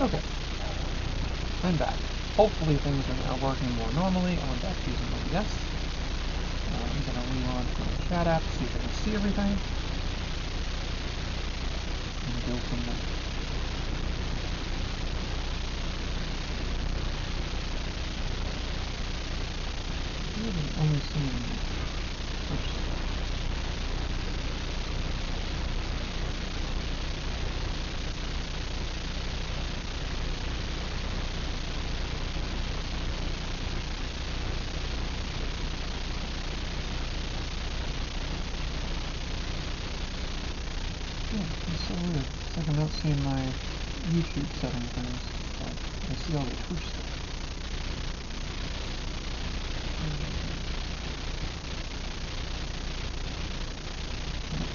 Okay. I'm back. Hopefully things are now working more normally. I'm back using OBS. I'm going to relaunch my chat app, see if I can see everything. And go from there. Really only seeing Twitch stuff. So weird. It's like I'm not seeing my YouTube setting things, but I see all the Twitch stuff.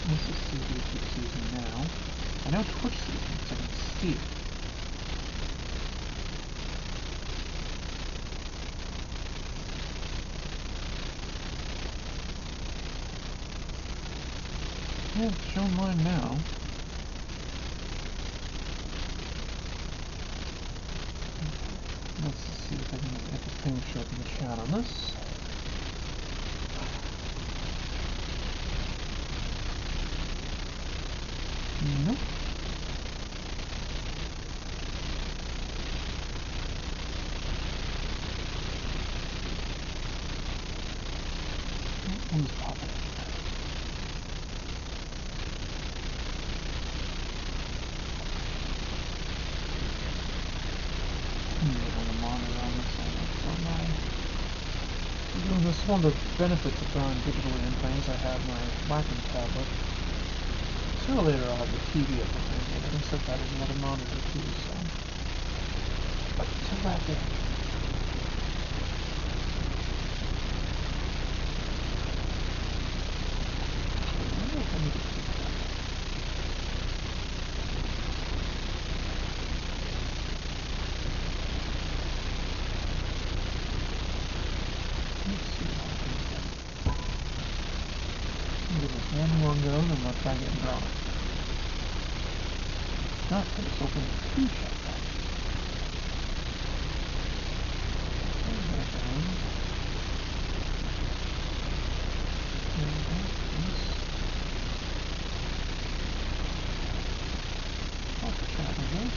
Let's just see what YouTube's using now. I know Twitch sees it, so I can see it. Yeah, it's showing mine now. Let's see if I can get the thing show up in the chat on this. Nope. Who's popping? This is one of the benefits of throwing digitally in things. I have my Wacom tablet. Sooner or later I'll have the TV up behind me. I can set that as another monitor too, so. But to that end. One more go, then let's try getting drawn. Not going to open two chat packs. Off the chat again.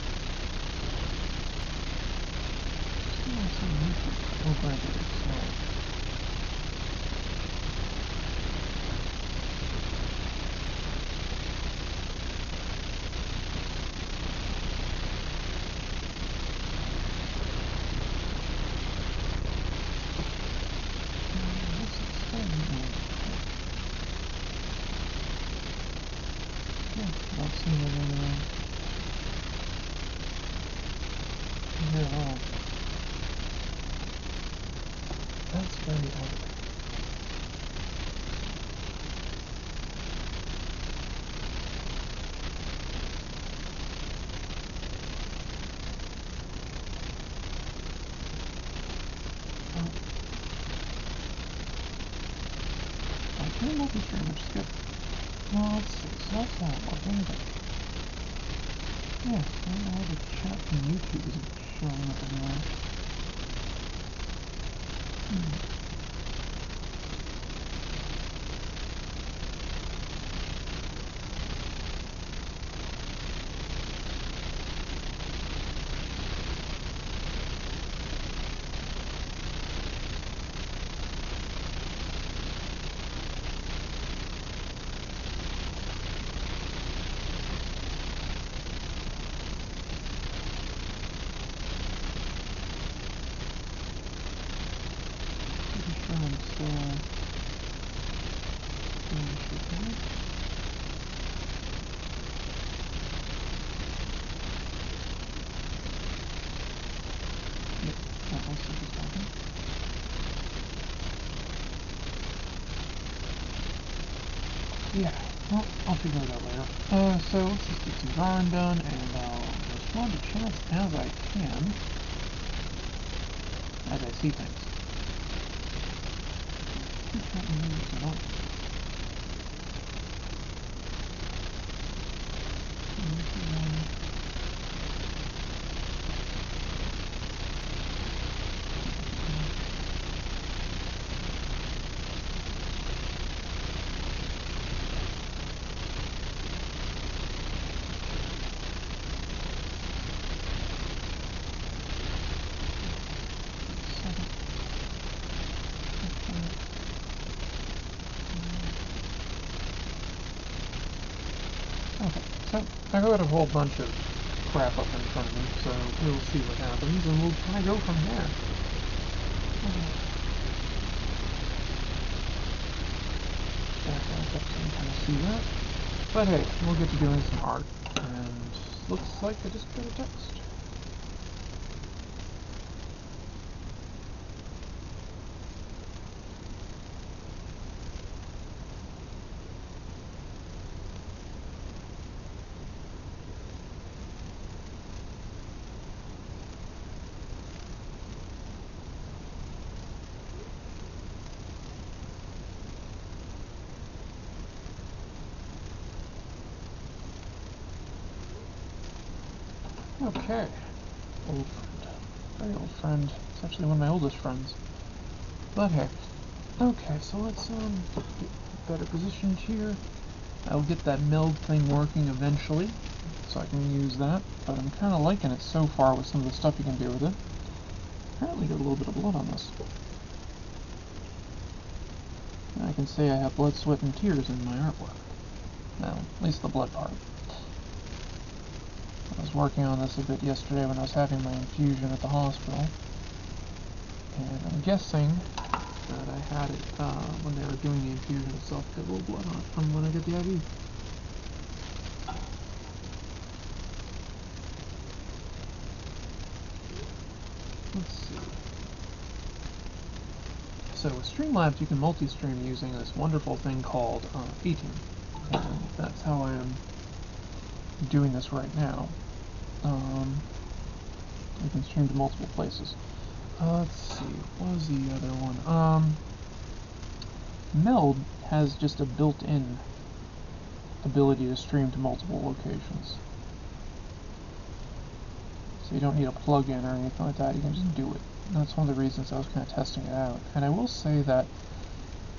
Still some YouTube. Oh, granted, it's slow. That's very odd. I can't multi-stream, which is good. Well, let's see, so that's not working, but yeah, I don't know why the chat from YouTube isn't showing up anywhere. Yeah, well, I'll figure it out later. So let's just get some drawing done, and I'll respond to chats as I can, as I see things. I got a whole bunch of crap up in front of me, so we'll see what happens, and we'll kind of go from there. Back up so you can kind of see that. But hey, we'll get to doing some art, and looks like I just got a text. Okay, old friend, very old friend. It's actually one of my oldest friends. But hey, okay, so let's get better positioned here. I'll get that meld thing working eventually, so I can use that. But I'm kind of liking it so far with some of the stuff you can do with it. Apparently, got a little bit of blood on this. I can say I have blood, sweat, and tears in my artwork. Well, at least the blood part. I was working on this a bit yesterday when I was having my infusion at the hospital, and I'm guessing that I had it when they were doing the infusion itself, got a little blood on it from when I got the IV. Let's see. So with Streamlabs you can multi-stream using this wonderful thing called A-Team, and that's how I am doing this right now. You can stream to multiple places. Let's see, what was the other one? Meld has just a built-in ability to stream to multiple locations. So you don't need a plug-in or anything like that, you can just do it. And that's one of the reasons I was kind of testing it out. And I will say that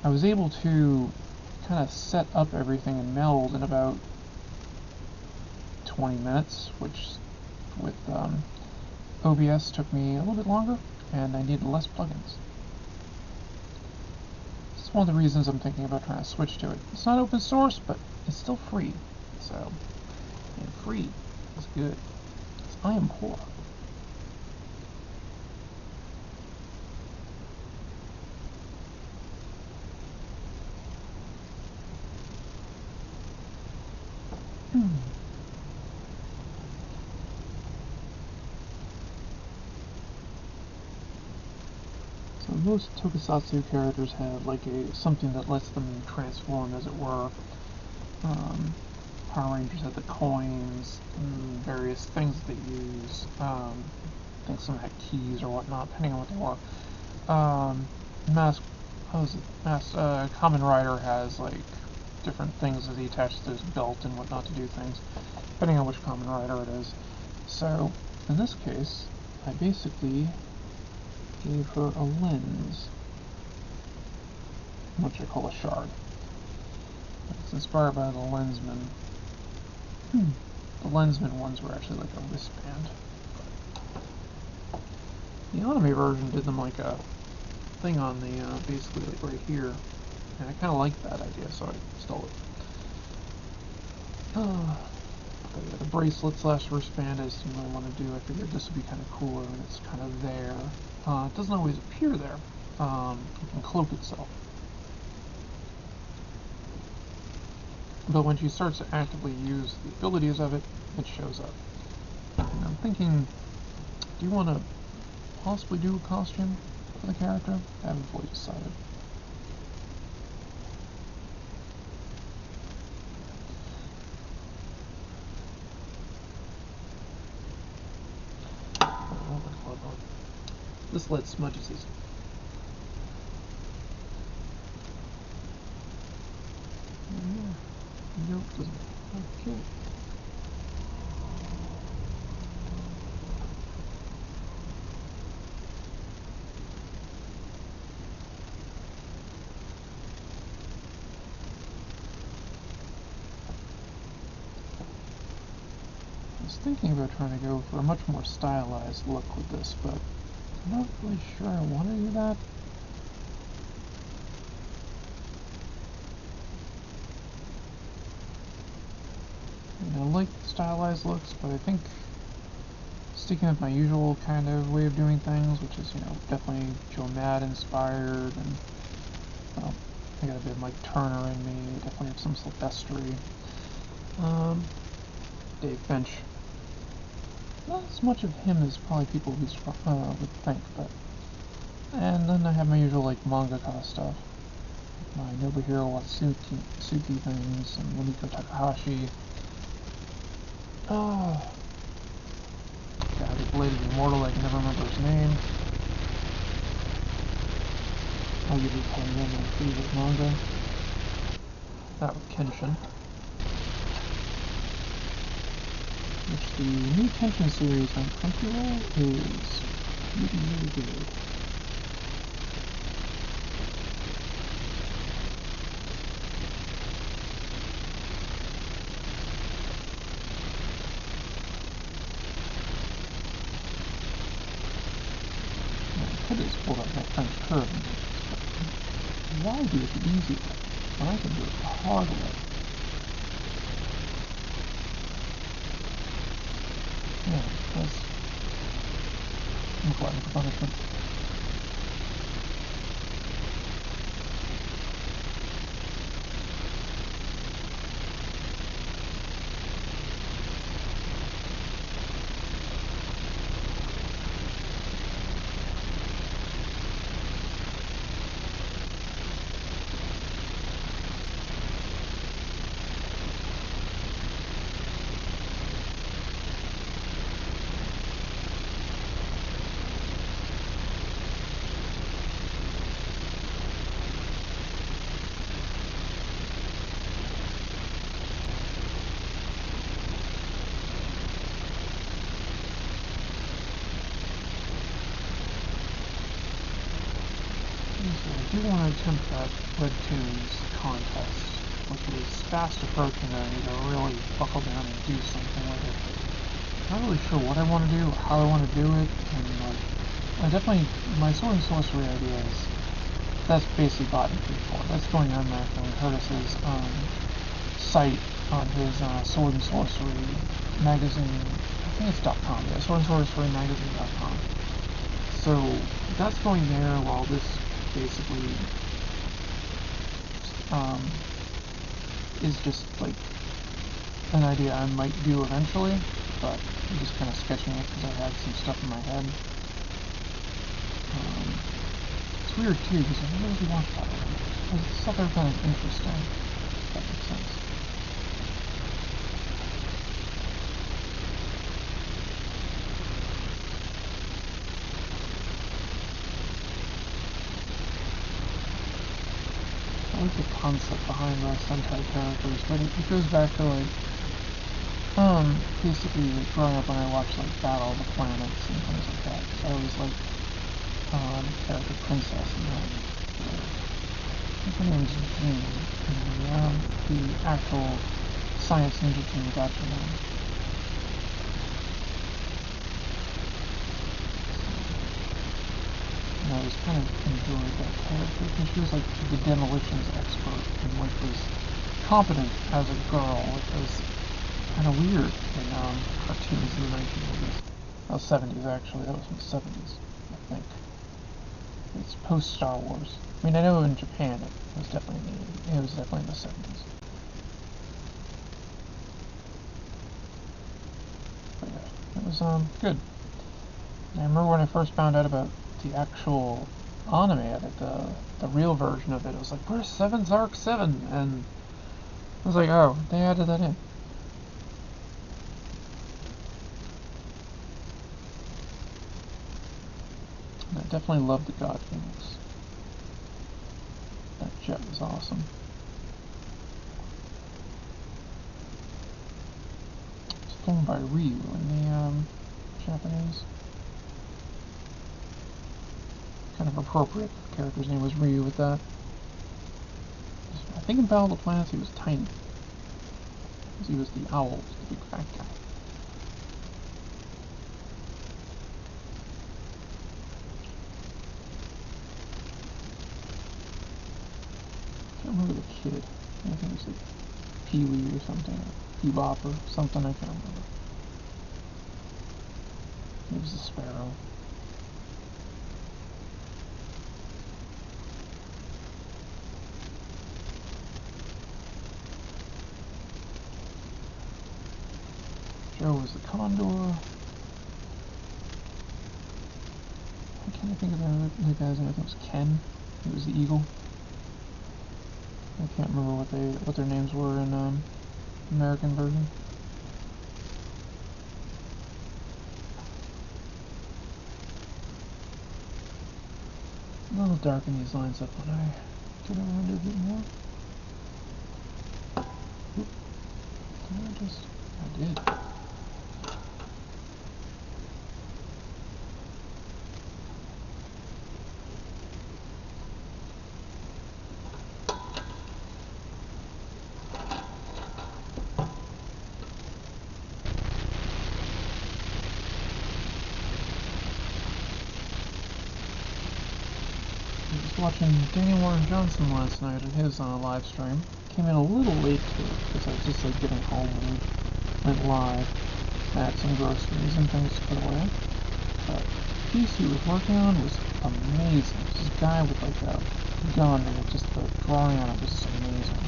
I was able to kind of set up everything in Meld in about 20 minutes, which with OBS took me a little bit longer, and I needed less plugins. It's one of the reasons I'm thinking about trying to switch to it. It's not open source, but it's still free. So, and free is good. I am poor. So most tokusatsu characters have like something that lets them transform, as it were. Power Rangers have the coins, and various things that they use. I think some had keys or whatnot, depending on what they were. Kamen Rider has like different things that he attaches to his belt and whatnot to do things, depending on which Kamen Rider it is. So, in this case, I basically gave her a lens, which I call a shard. It's inspired by the Lensman. The Lensman ones were actually like a wristband. The anime version did them like a thing on the, basically like right here. And I kind of liked that idea, so I stole it. But yeah, the bracelet slash wristband I just didn't really want to do. I figured this would be kind of cooler, and it's kind of there. It doesn't always appear there. It can cloak itself. But when she starts to actively use the abilities of it, it shows up. And I'm thinking, do you want to possibly do a costume for the character? I haven't fully decided. This lead smudges his. Nope, doesn't. Okay. I was thinking about trying to go for a much more stylized look with this, but I'm not really sure I want to do that. I like stylized looks, but I think sticking with my usual kind of way of doing things, which is, definitely Joe Mad inspired, and I got a bit of Mike Turner in me, definitely have some Silvestri. Dave Finch. Not as much of him as probably people would think, but... And then I have my usual, mangaka stuff. My Nobuhiro Watsuki things, and Rumiko Takahashi. God, the Blade of Immortal, I can never remember his name. I'll usually tell you my favorite manga. That with Kenshin. Which the new Kenshin series on Crunchyroll is really good. I could have just pulled out my French curve and why do it the easy way when I can do it the hard way? Yeah, that's... I'm glad for punishment. I do want to attempt that Webtoons contest, which is fast approaching and I need to really buckle down and do something with it. I'm not really sure what I want to do, or how I want to do it, and I definitely, my Sword and Sorcery ideas, that's basically gotten before. That's going on Matthew Curtis's site on his Sword and Sorcery magazine, I think it's .com, yeah, Sword and Sorcery magazine.com. So that's going there while this basically is just an idea I might do eventually, but I'm just kind of sketching it because I had some stuff in my head. It's weird too because I never really watched that already. There's stuff I found interesting, if that makes sense. I like the concept behind the Sentai characters, but it goes back to basically growing up when I watched Battle of the Planets and things like that. So I always liked character Princess and that. I think her name is Jean, and the actual Science Ninja team got her name. And I was kind of enjoying that character because she was the demolitions expert and was competent as a girl, which was kind of weird in cartoons in the 1980s. Well, 70s actually, that was in the 70s, I think. It's post Star Wars. I mean, I know in Japan it was definitely in the 70s. But yeah, it was good. I remember when I first found out about the actual anime of it, the real version of it. It was where's 7's Arc 7? And I was oh, they added that in. And I definitely loved the God Phoenix. That jet was awesome. It's flown by Ryu in the Japanese. Kind of appropriate. The character's name was Ryu with that. I think in Battle of the Planets he was tiny. Because he was the owl, the big fat guy. I can't remember the kid. I think it was Pee-wee or something, Bebop or something, I can't remember. It was a sparrow. Joe was the condor. I can't think of the guy's name. I think it was Ken. He was the eagle. I can't remember what their names were in American version. I'll darken these lines up when I get around a bit more. Oop. I did. Watching Daniel Warren Johnson last night at his live stream. Came in a little late to it because I was just like getting home when we went live. I had some groceries and things to put away. But the piece he was working on was amazing. This guy with like a gun and just the drawing on it was just amazing.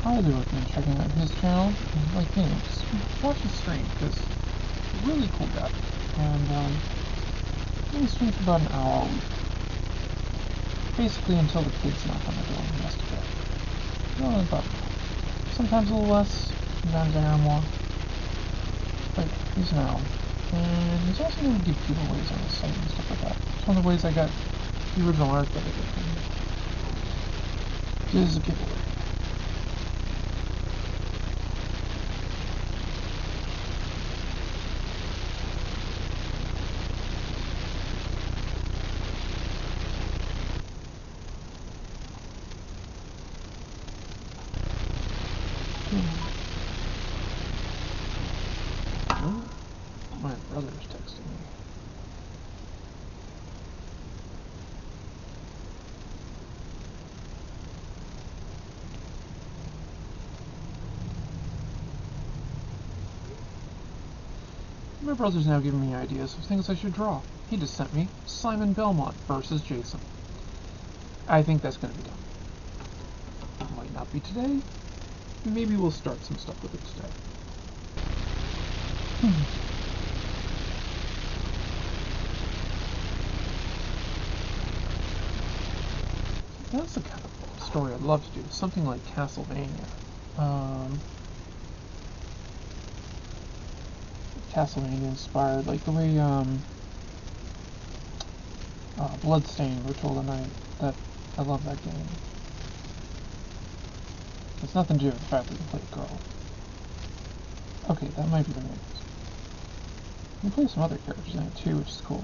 Highly recommend checking out his channel. And like me, just watch his stream because he's a really cool guy. And he streams for about an hour a week. Basically until the kids knock on the door and he has to go. Well, about sometimes a little less, sometimes an hour more. But he's an hour. And he's also going to give giveaways on his site and stuff like that. It's one of the ways I got the original art that I did from him. This is a giveaway. My brother's texting me. My brother's now giving me ideas of things I should draw. He just sent me Simon Belmont versus Jason. I think that's going to be done. It might not be today. Maybe we'll start some stuff with it today. That's the kind of story I'd love to do. Something like Castlevania. Castlevania inspired, like the way Bloodstained were told tonight. That I love that game. It's nothing to do with the fact that you play a girl. Okay, that might be the name. You can play some other characters in it too, which is cool.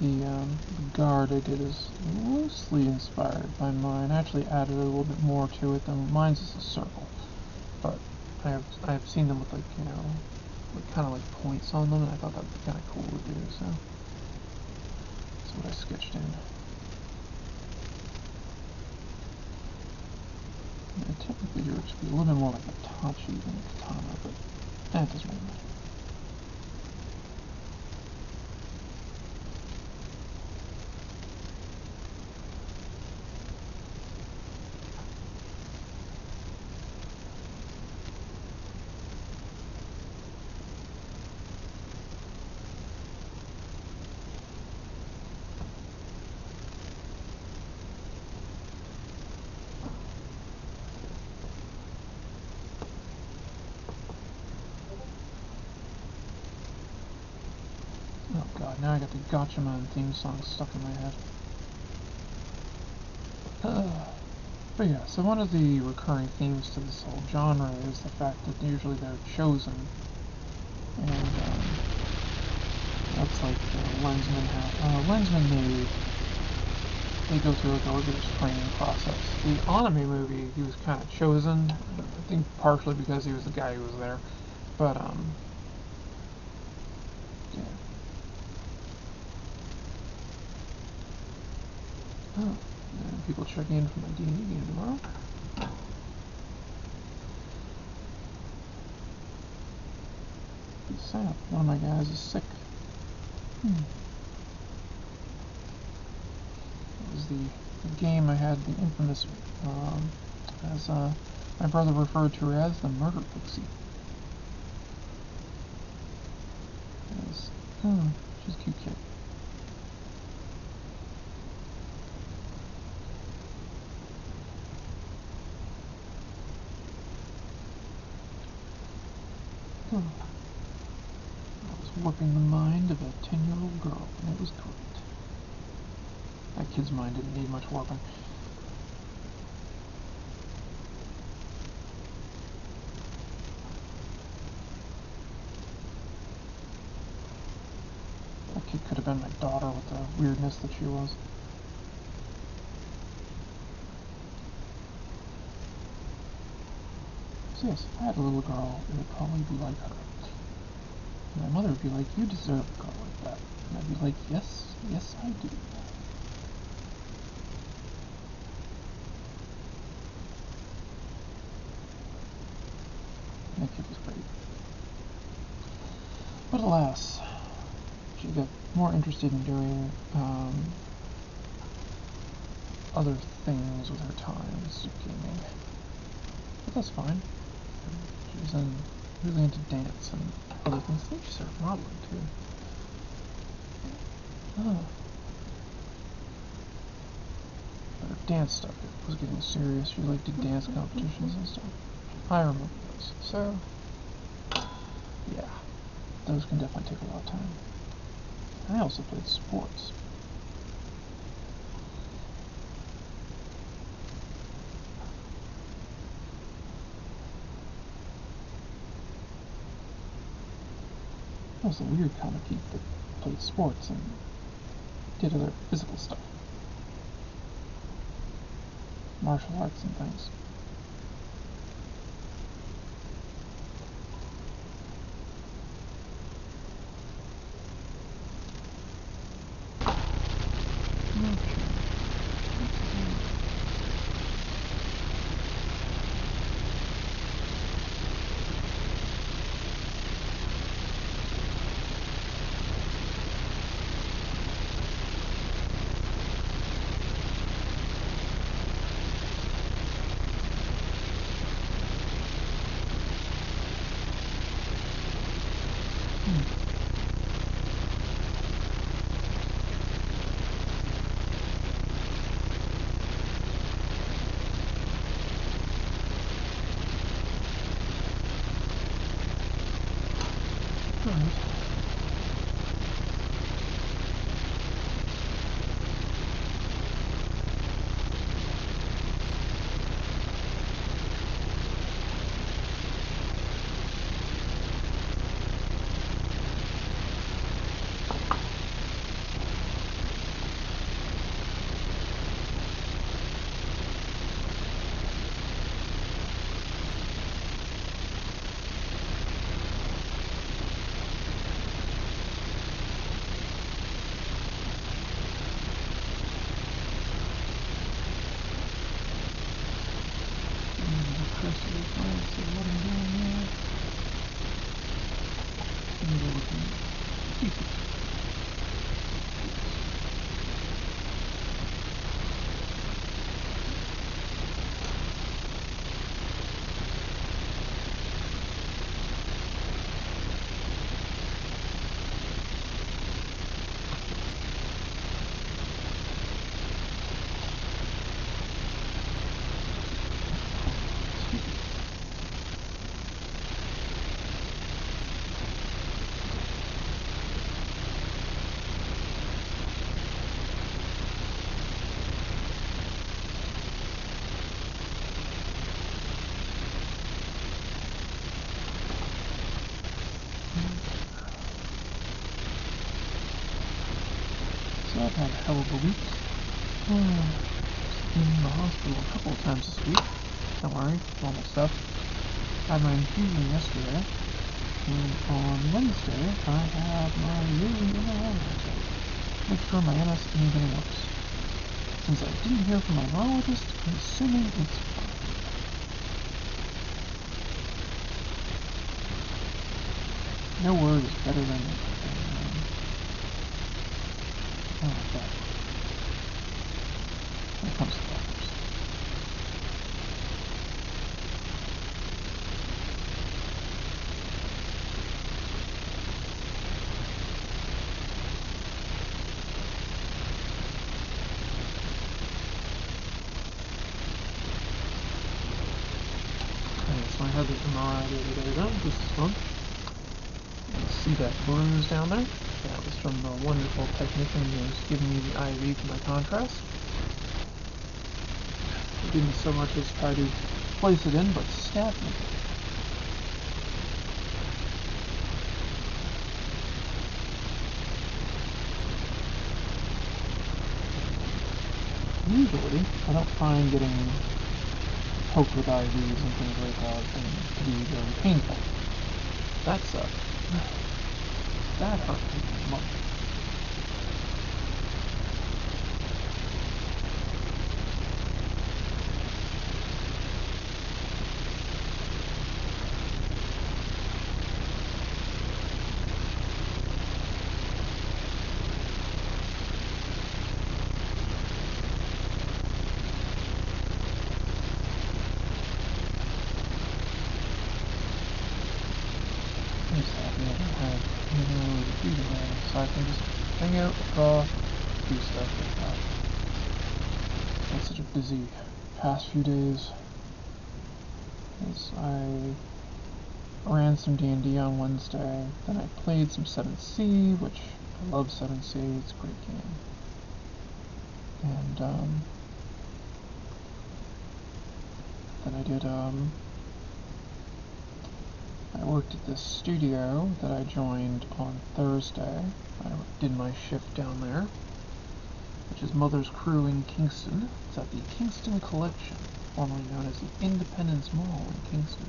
The guard I did is loosely inspired by mine. I actually added a little bit more to it than mine's is a circle, but I've seen them with like, you know, like kind of like points on them, and I thought that'd be kind of cool to do. So that's what I sketched in. And technically, yours should be a little bit more like a Tachi than a katana, but that doesn't really matter. Oh god, now I got the Gotchaman theme song stuck in my head. But yeah, so one of the recurring themes to this whole genre is the fact that usually they're chosen. And That's like Lensman had. Lensman, they go through like a rigorous training process. The anime movie, he was kind of chosen, I think partially because he was the guy who was there, but yeah. Oh, and people checking in for my D&D game tomorrow. It's sad. One of my guys is sick. It was the game I had the infamous, as my brother referred to her as, the murder pixie. She's a cute kid. I was warping the mind of a 10-year-old girl, and it was great. That kid's mind didn't need much warping. That kid could have been my daughter with the weirdness that she was. So yes, if I had a little girl, it would probably be like her. And my mother would be like, you deserve a girl like that. And I'd be like, yes, yes I do. And that kid was great. But alas, she got more interested in doing other things with her time instead of gaming. But that's fine. She was really into dance and other things. I think she started modeling too. But her dance stuff was getting serious. She like did dance competitions and stuff. I remember those. So yeah, those can definitely take a lot of time. I also played sports. I was a weird kind of geek that played sports and did other physical stuff. Martial arts and things. I've had a hell of a week. In the hospital a couple of times this week. Don't worry, normal stuff. I had my infusion yesterday, and on Wednesday I have my yearly MRI. Make sure my MS isn't getting worse. Since I didn't hear from my neurologist, I'm assuming it's fine. No word is better than I like that. When it comes to doctors. Okay, so I had this MRI the other day done. This is fun. You see that bruise down there? That was from the wonderful technician who was giving me the IV for my contrast. He didn't so much as try to place it in, but stab me. Usually, I don't find getting poked with IVs and things like that to be very painful. That sucked. That hurt me much. I'm just happy I don't have anything really to do today, so I can just hang out, draw, do stuff like that. It's such a busy past few days. As I ran some D&D on Wednesday, then I played some 7C, which I love 7C, it's a great game. And then I did I worked at this studio that I joined on Thursday. I did my shift down there, which is Mother's Crew in Kingston. It's at the Kingston Collection, formerly known as the Independence Mall in Kingston.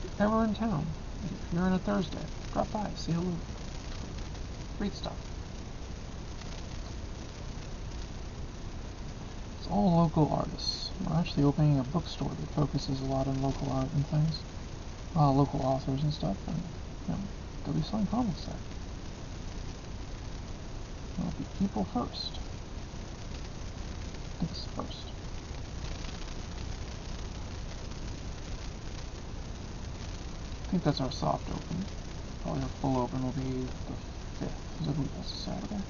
If you're ever in town, if you're in a Thursday, drop by, say hello. Great stuff. It's all local artists. We're actually opening a bookstore that focuses a lot on local art and things. Local authors and stuff, and they'll be selling comics there. It'll be people first. I think it's first. I think that's our soft open. Probably our full open will be the 5th, because I believe that's a Saturday.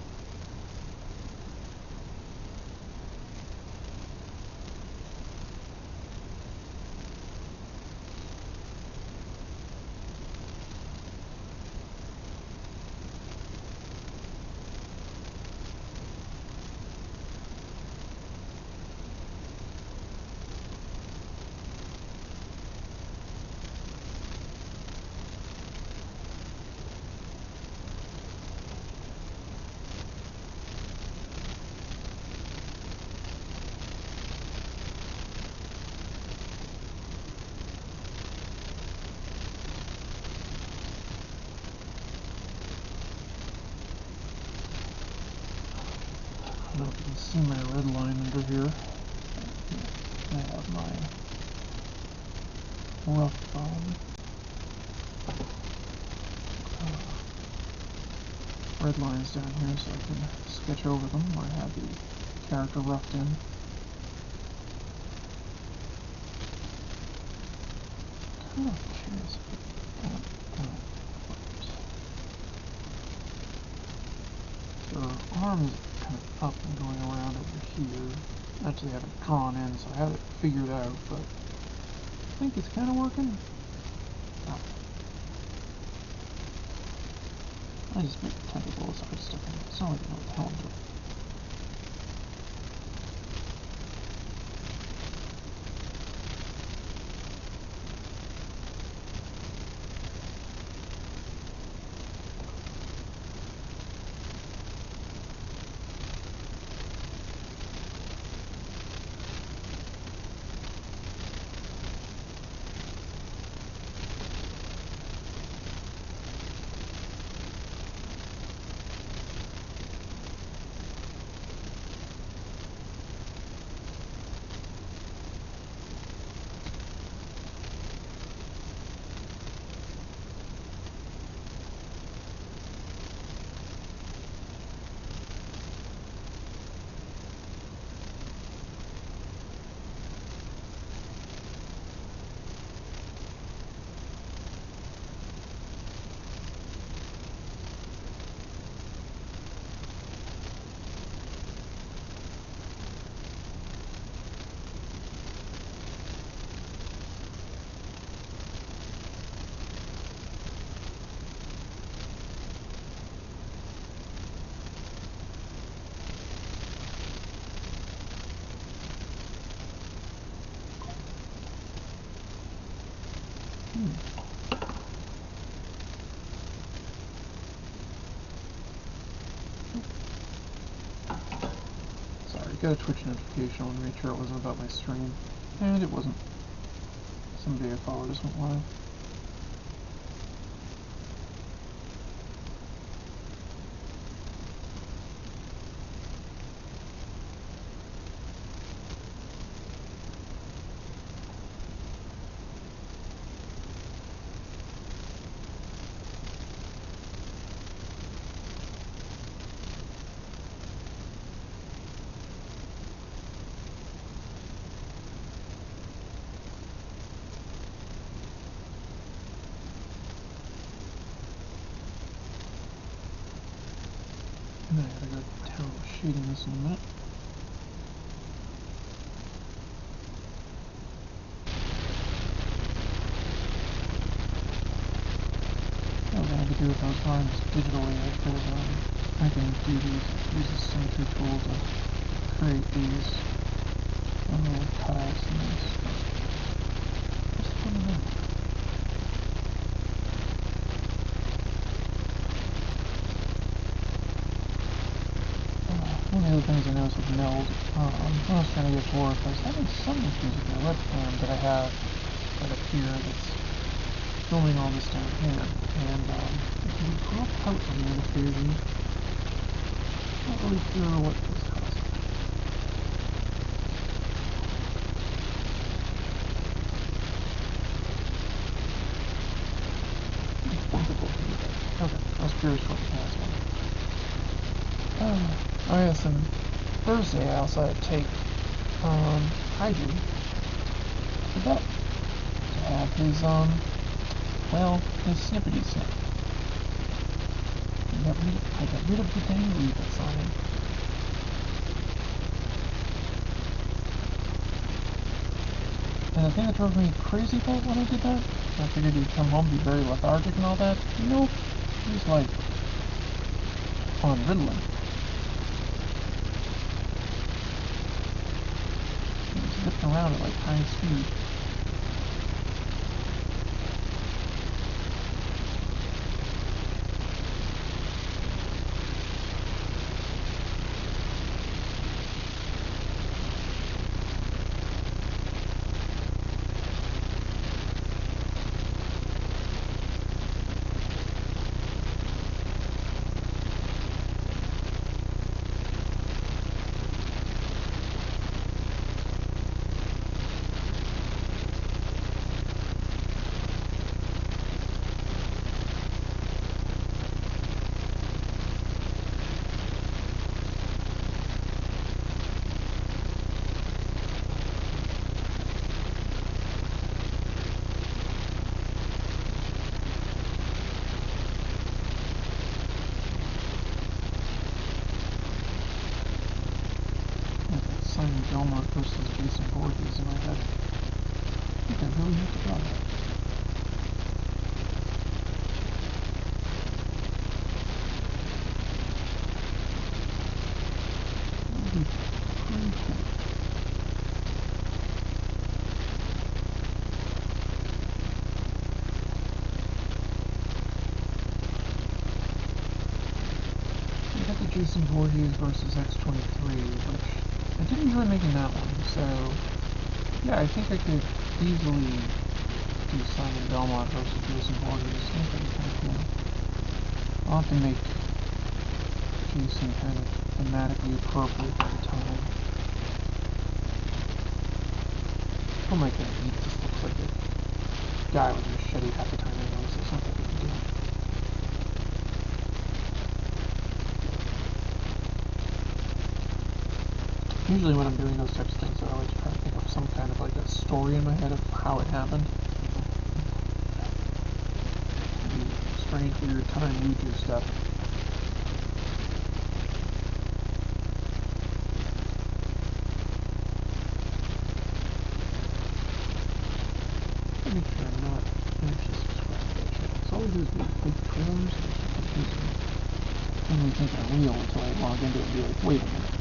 I don't know if you can see my red line under here. I have my rough red lines down here so I can sketch over them where I have the character roughed in. Kind of curious if that worked. The arm is kind of up and going around over here. Actually, I have it drawn in, so I have it figured out, but I think it's kind of working. Oh. I just make tentacles, I stick in it. It's not like I know what the hell I'm doing. got a Twitch notification. I want to make sure it wasn't about my stream. And it wasn't. Somebody I followed just went live. And then I gotta go to town shading this in a minute. What I had to do with those drawings digitally, I can do use the symmetry tool to create these little cutouts and this. What's the fun of that? One of the other things I noticed with Meld, when I was trying to get it to work, I was having some issues with my webcam that I have right up here that's filming all this down here, and it can drop out on me on occasion. Not really sure what this caused. Okay, I was curious what the last one. Oh yes, and Thursday I also had to take Hydrant to the vet to have his well, his snippety snip. I got rid of the dang leaf that's on him. And the thing that drove me crazy about when I did that, I figured he'd come home, be very lethargic and all that. Nope. He's like on Ritalin. He's zipping around at like high speed. Belmont versus Jason Voorhees in my head. I think I really have to draw that. That would be pretty cool. We got the Jason Voorhees versus X-23, which I did enjoy making that one, so yeah, I think I could easily do Simon Belmont versus Jason Voorhees. I think that'd be kind of cool. I'll have to make Jason kind of thematically appropriate at the time. Oh my god, he just looks like a guy with a machete half the time anyway, so it's not that big a deal. Usually when I'm doing those types of things, I always try to think of some kind of like a story in my head of how it happened. Maybe strange, weird time Ouija stuff. Let me make sure I'm not actually subscribed to that channel. It's always those big trailers that are confusing. I can't really think they're real until I log into it and be like, wait a minute.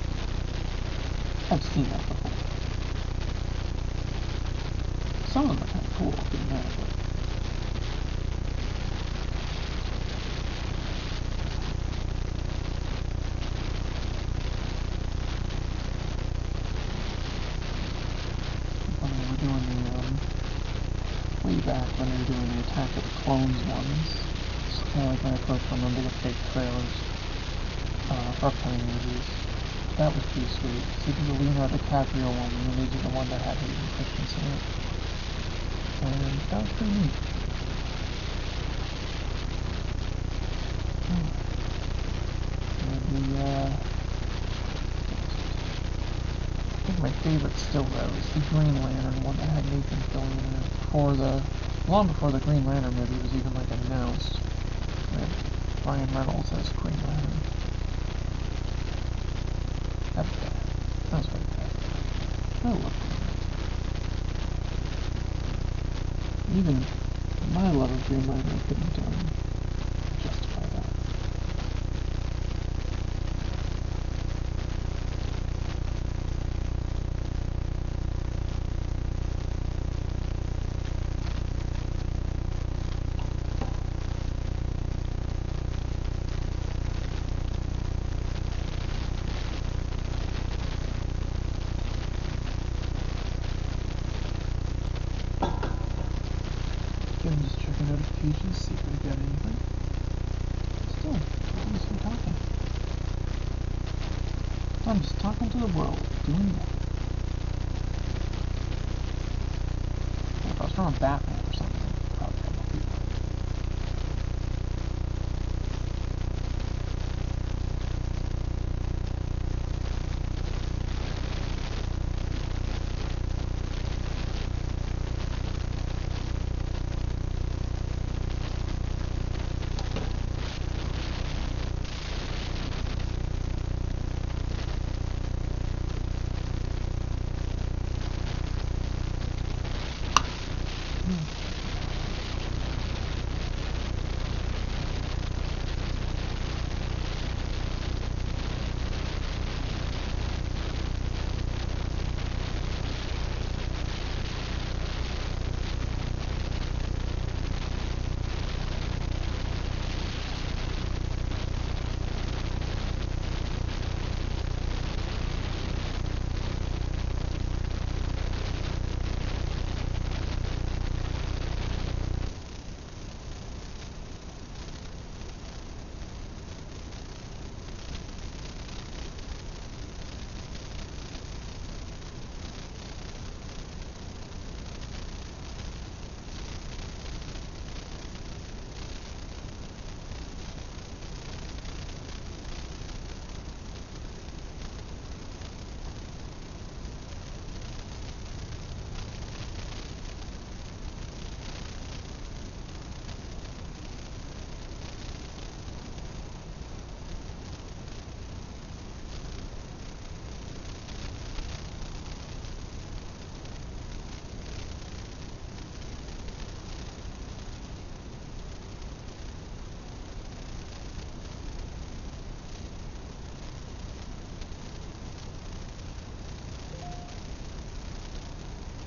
I've seen that before. Some of them are kind of cool, I'll give that, but clones ones. Like when I first went on to the fake trailers for upcoming movies. That was pretty sweet. So he did the Leonardo DiCaprio one, and then they did the one that had Hayden Christensen in it. And that was pretty neat. I think my favorite still though is the Green Lantern one that had Nathan Fillion in it. Long before the Green Lantern movie was even like announced. With Ryan Reynolds as Green Lantern. That was bad. That was very bad. I love Green Lantern. Even my love of Green Lantern couldn't justify that. Again, just checking notifications, see if I got anything. Still talking. I'm just talking to the world, doing that. If I was drawing Batman or something, I'd probably have more people.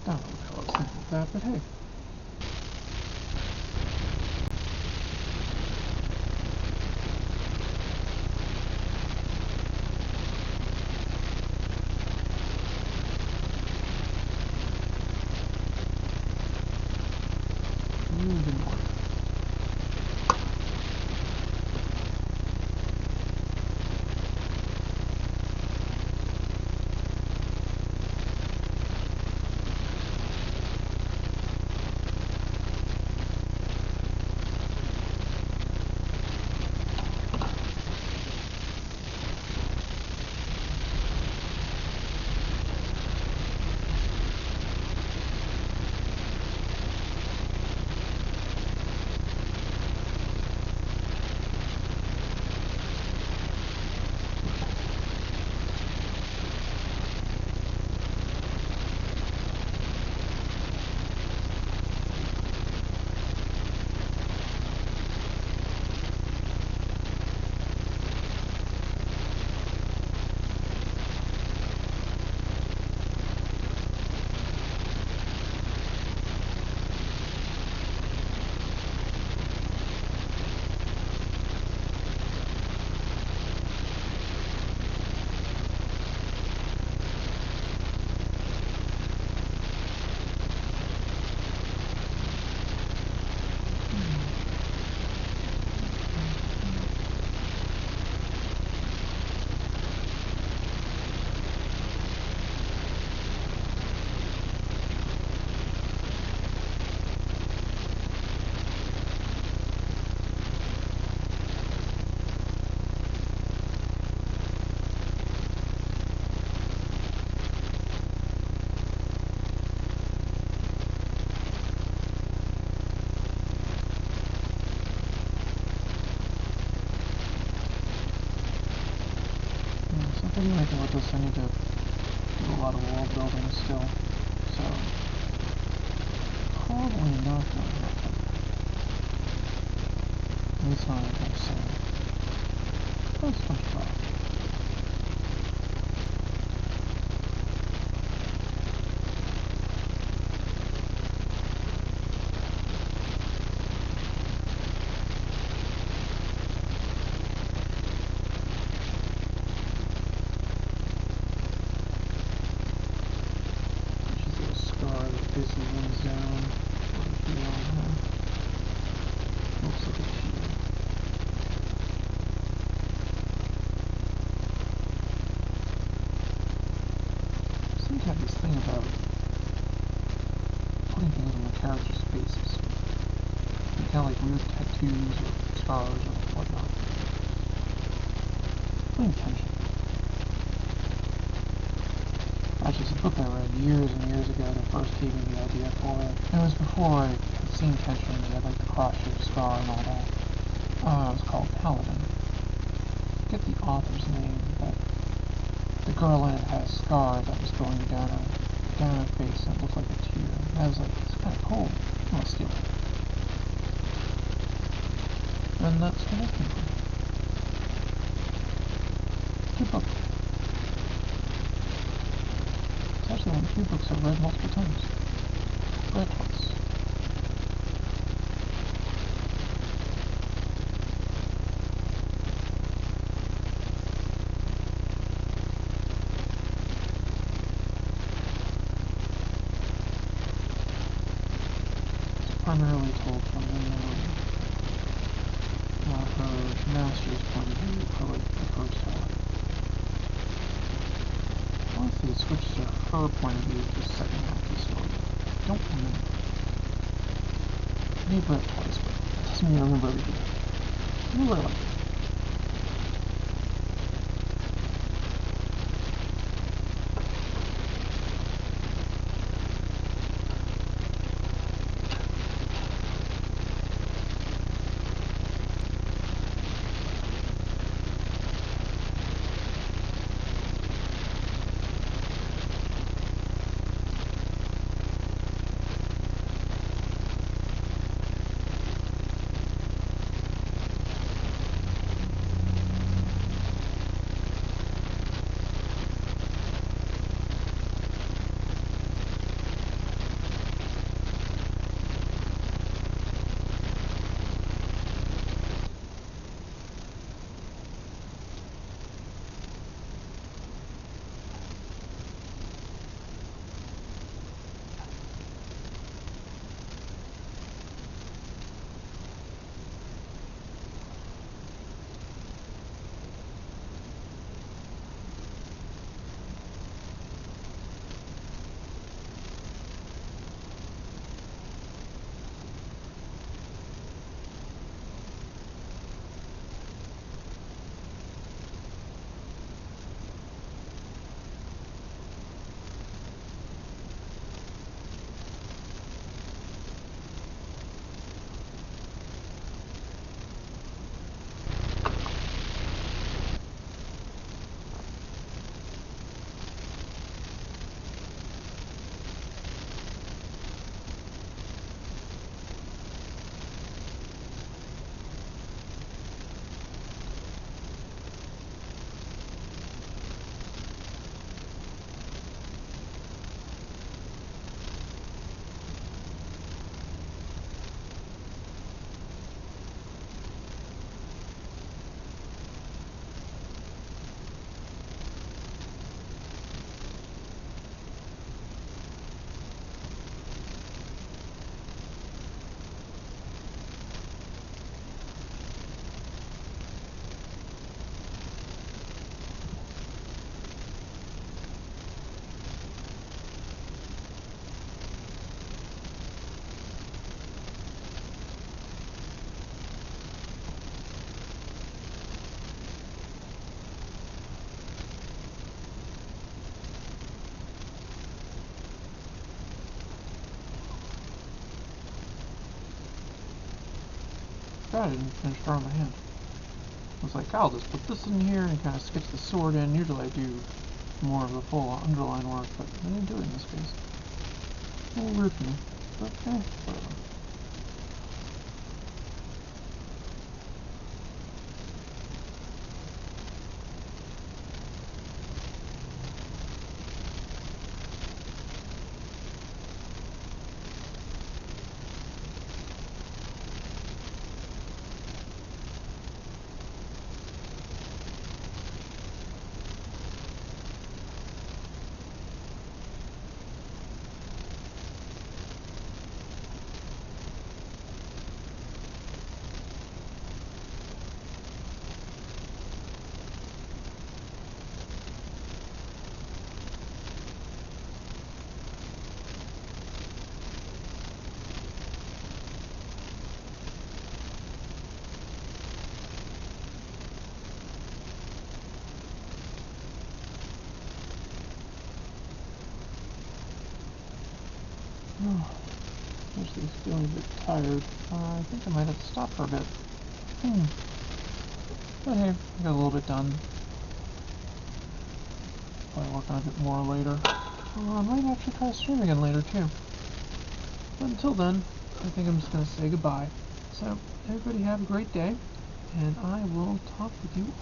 I don't know what the hell I was thinking of that, but hey. Moving on. do anything with this, I need to do a lot of world building still. So, probably not going to happen. At least not anytime soon. That's fun to try. Basically runs down here on her. Looks like a key. I seem to have this thing about putting things on the character's faces. Kind of like weird tattoos or scars or whatnot. What intention? Actually, it's a book I read years and years ago that first gave me the idea for it. It was before I had seen Tension, they had like the cross-shaped scar and all that. It was called Paladin. I forget the author's name, but the girl in it had a scar that was going down her face and it looked like a tear. And I was like, it's kind of cool. I'm gonna steal it. And that's where that came from. Good book. It's actually one of the few books I've read multiple times. Read twice. It's primarily told from her master's point of view for like the first half. Honestly, it switches to her point of view for the second half of the story. I don't remember. I may have read it twice, but it doesn't mean I remember everything. I really like it. I didn't finish drawing my hand. was like, I'll just put this in here and kind of sketch the sword in. Usually I do more of the full underline work, but I didn't do it in this case. A little weird for me, but whatever. Oh, actually feeling a bit tired. I think I might have to stop for a bit. But hey, I got a little bit done. Probably work on a bit more later. I might actually try to stream again later too. But until then, I think I'm just going to say goodbye. So, everybody have a great day, and I will talk with you all.